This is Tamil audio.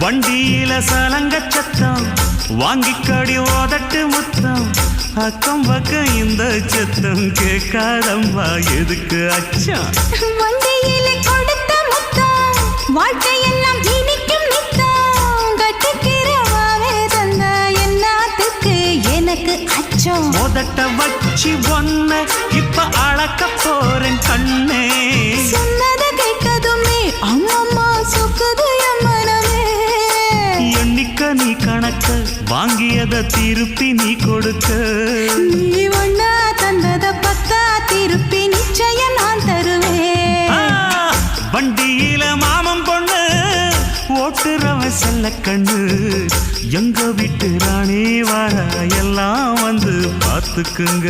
வண்டியில சலங்க சத்தம் வாங்கிக்கடி ஓதட்டு முத்தம் அக்கம் பக்கம் இந்த சத்தம் கேட்காதம்மா எதுக்கு அச்சம் வண்டியில கொடுத்த முத்தம் வாழ்க்கையெல்லாம் இனிக்கும் நித்தம் கட்டுக்கிறவாவே தந்த என்னத்துக்கு எனக்கு அச்சம் ஓதட்ட வச்சு ஒன்ன இப்ப அளக்க போறேன் கண்ணே சொன்னதை கேட்டதுமே அம்மம்மா சொக்குது என் மனமே எண்ணிக்க நீ கணக்க வாங்கியத திருப்பி நீ கொடுக்க நீ ஒண்ணா தந்தத பத்தா திருப்பி நிச்சயம் நான் தருவேன் வண்டியில மாமன் பொண்ணு ஓட்டுறவன் செல்ல கண்ணு எங்க வீட்டு ராணி வார எல்லாம் வந்து பார்த்துக்குங்க